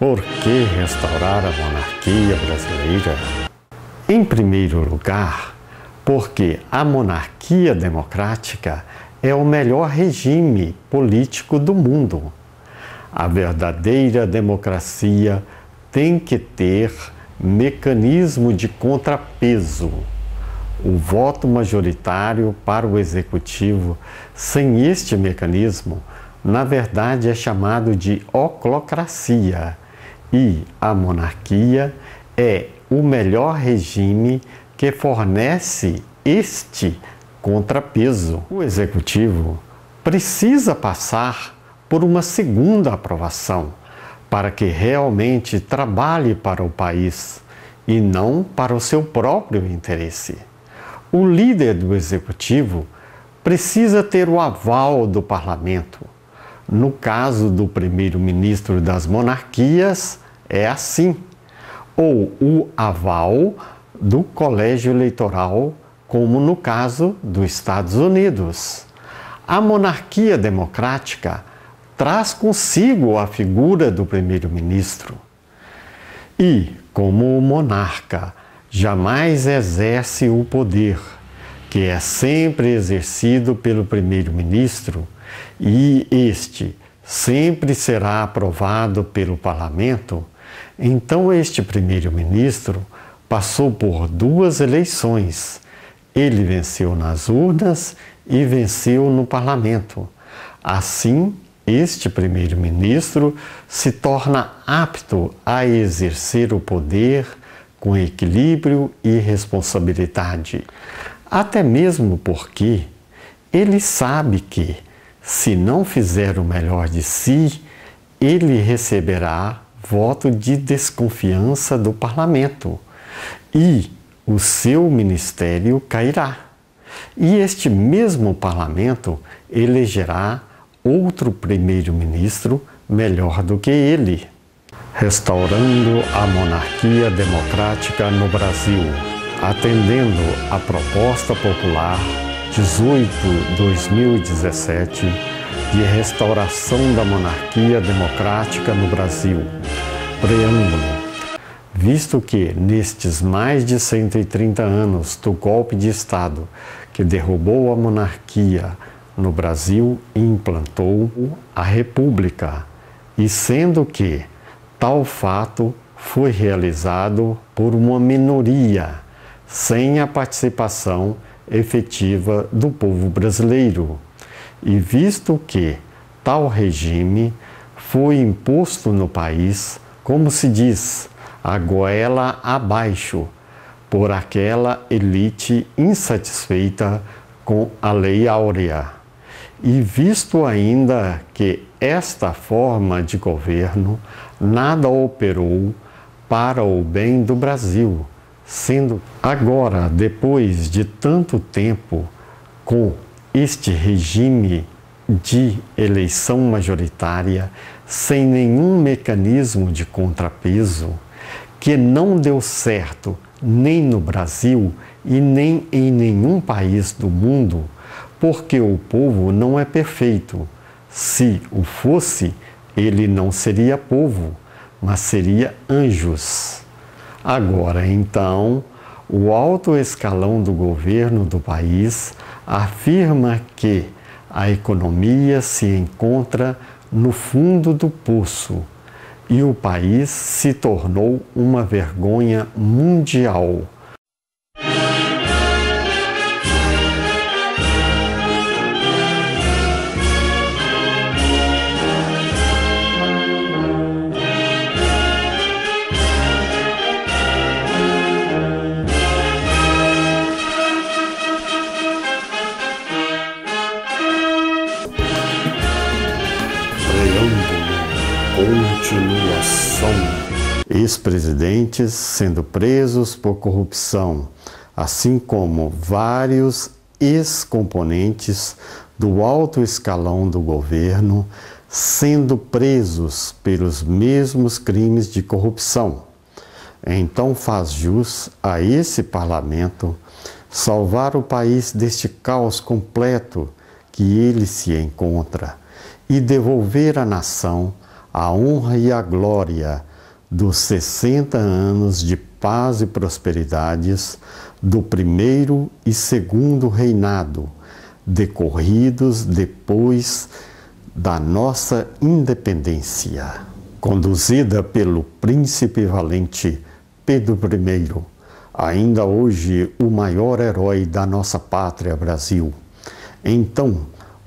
Por que restaurar a monarquia brasileira? Em primeiro lugar, porque a monarquia democrática é o melhor regime político do mundo. A verdadeira democracia tem que ter mecanismo de contrapeso. O voto majoritário para o executivo, sem este mecanismo, na verdade é chamado de oclocracia. E a monarquia é o melhor regime que fornece este contrapeso. O executivo precisa passar por uma segunda aprovação para que realmente trabalhe para o país e não para o seu próprio interesse. O líder do executivo precisa ter o aval do parlamento. No caso do primeiro-ministro das monarquias, é assim. Ou o aval do colégio eleitoral, como no caso dos Estados Unidos. A monarquia democrática traz consigo a figura do primeiro-ministro. E, como o monarca jamais exerce o poder, que é sempre exercido pelo primeiro-ministro, e este sempre será aprovado pelo parlamento, então este primeiro-ministro passou por 2 eleições. Ele venceu nas urnas e venceu no parlamento. Assim, este primeiro-ministro se torna apto a exercer o poder com equilíbrio e responsabilidade. Até mesmo porque ele sabe que, se não fizer o melhor de si, ele receberá voto de desconfiança do parlamento e o seu ministério cairá. E este mesmo parlamento elegerá outro primeiro-ministro melhor do que ele. Restaurando a monarquia democrática no Brasil, atendendo à proposta popular 18/2017 de restauração da monarquia democrática no Brasil. Preâmbulo. Visto que, nestes mais de 130 anos do golpe de Estado que derrubou a monarquia no Brasil e implantou a República, e sendo que tal fato foi realizado por uma minoria, sem a participação efetiva do povo brasileiro, e visto que tal regime foi imposto no país, como se diz, a goela abaixo, por aquela elite insatisfeita com a Lei Áurea, e visto ainda que esta forma de governo nada operou para o bem do Brasil, sendo agora, depois de tanto tempo, com este regime de eleição majoritária, sem nenhum mecanismo de contrapeso, que não deu certo nem no Brasil e nem em nenhum país do mundo, porque o povo não é perfeito. Se o fosse, ele não seria povo, mas seria anjos. Agora, então, o alto escalão do governo do país afirma que a economia se encontra no fundo do poço e o país se tornou uma vergonha mundial. Continuação. Ex-presidentes sendo presos por corrupção, assim como vários ex-componentes do alto escalão do governo sendo presos pelos mesmos crimes de corrupção. Então faz jus a esse parlamento salvar o país deste caos completo que ele se encontra e devolver à nação a honra e a glória dos 60 anos de paz e prosperidades do primeiro e segundo reinado, decorridos depois da nossa independência, conduzida pelo príncipe valente Pedro I, ainda hoje o maior herói da nossa pátria Brasil. Então,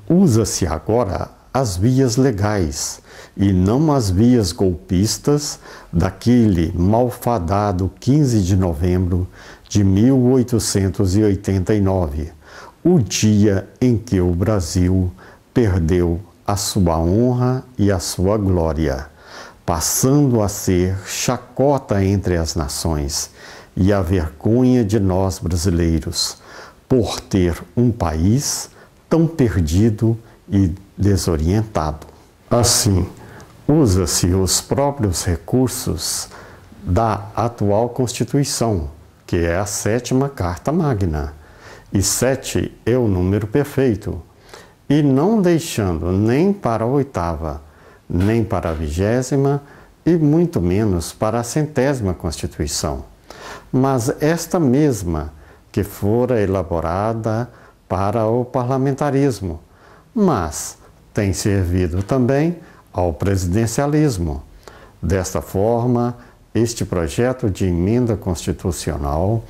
usa-se agora as vias legais e não as vias golpistas daquele malfadado 15 de novembro de 1889, o dia em que o Brasil perdeu a sua honra e a sua glória, passando a ser chacota entre as nações e a vergonha de nós brasileiros por ter um país tão perdido e desorientado. Assim, usa-se os próprios recursos da atual Constituição, que é a 7ª Carta Magna, e 7 é o número perfeito, e não deixando nem para a 8ª, nem para a 20ª e muito menos para a 100ª Constituição, mas esta mesma que fora elaborada para o parlamentarismo, mas tem servido também ao presidencialismo. Desta forma, este projeto de emenda constitucional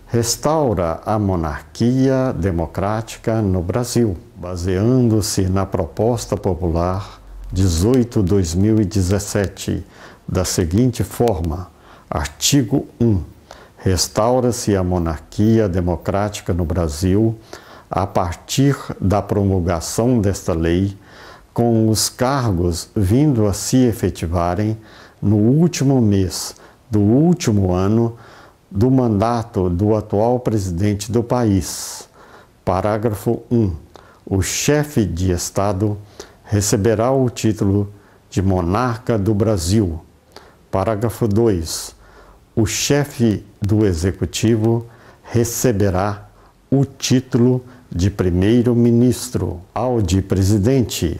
restaura a monarquia democrática no Brasil, baseando-se na proposta popular 18/2017, da seguinte forma: artigo 1. Restaura-se a monarquia democrática no Brasil a partir da promulgação desta lei, com os cargos vindo a se efetivarem no último mês do último ano do mandato do atual presidente do país. Parágrafo 1. O chefe de Estado receberá o título de monarca do Brasil. Parágrafo 2. O chefe do Executivo receberá o título de primeiro-ministro, ao de presidente,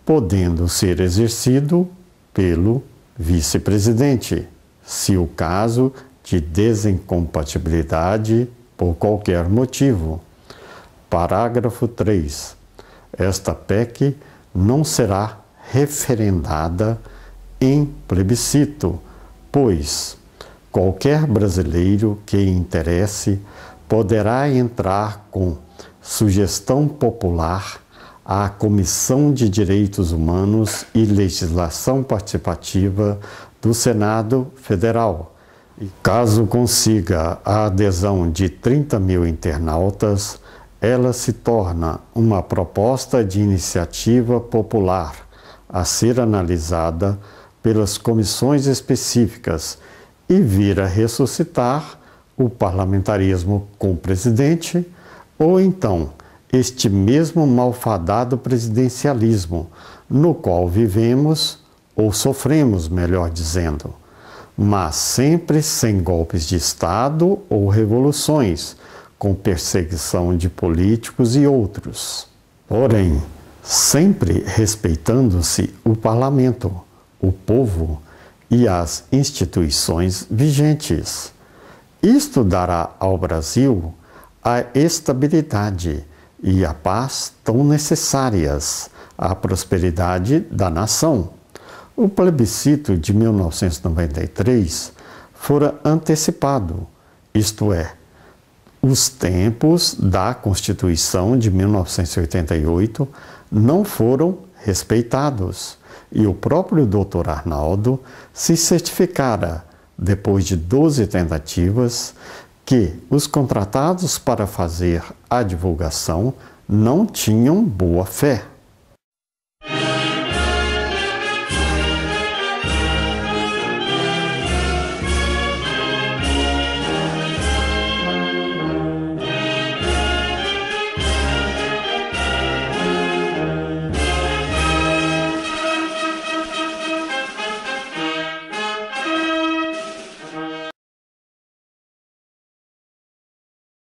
podendo ser exercido pelo vice-presidente, se o caso de desincompatibilidade por qualquer motivo. Parágrafo 3. Esta PEC não será referendada em plebiscito, pois qualquer brasileiro que interesse poderá entrar com sugestão popular à Comissão de Direitos Humanos e Legislação Participativa do Senado Federal. E caso consiga a adesão de 30.000 internautas, ela se torna uma proposta de iniciativa popular a ser analisada pelas comissões específicas e vir a ressuscitar o parlamentarismo com o presidente, ou então este mesmo malfadado presidencialismo no qual vivemos, ou sofremos, melhor dizendo, mas sempre sem golpes de Estado ou revoluções, com perseguição de políticos e outros. Porém, sempre respeitando-se o parlamento, o povo e as instituições vigentes. Isto dará ao Brasil a estabilidade e a paz tão necessárias à prosperidade da nação. O plebiscito de 1993 fora antecipado, isto é, os tempos da Constituição de 1988 não foram respeitados e o próprio Dr. Arnaldo se certificara, depois de 12 tentativas, que os contratados para fazer a divulgação não tinham boa fé.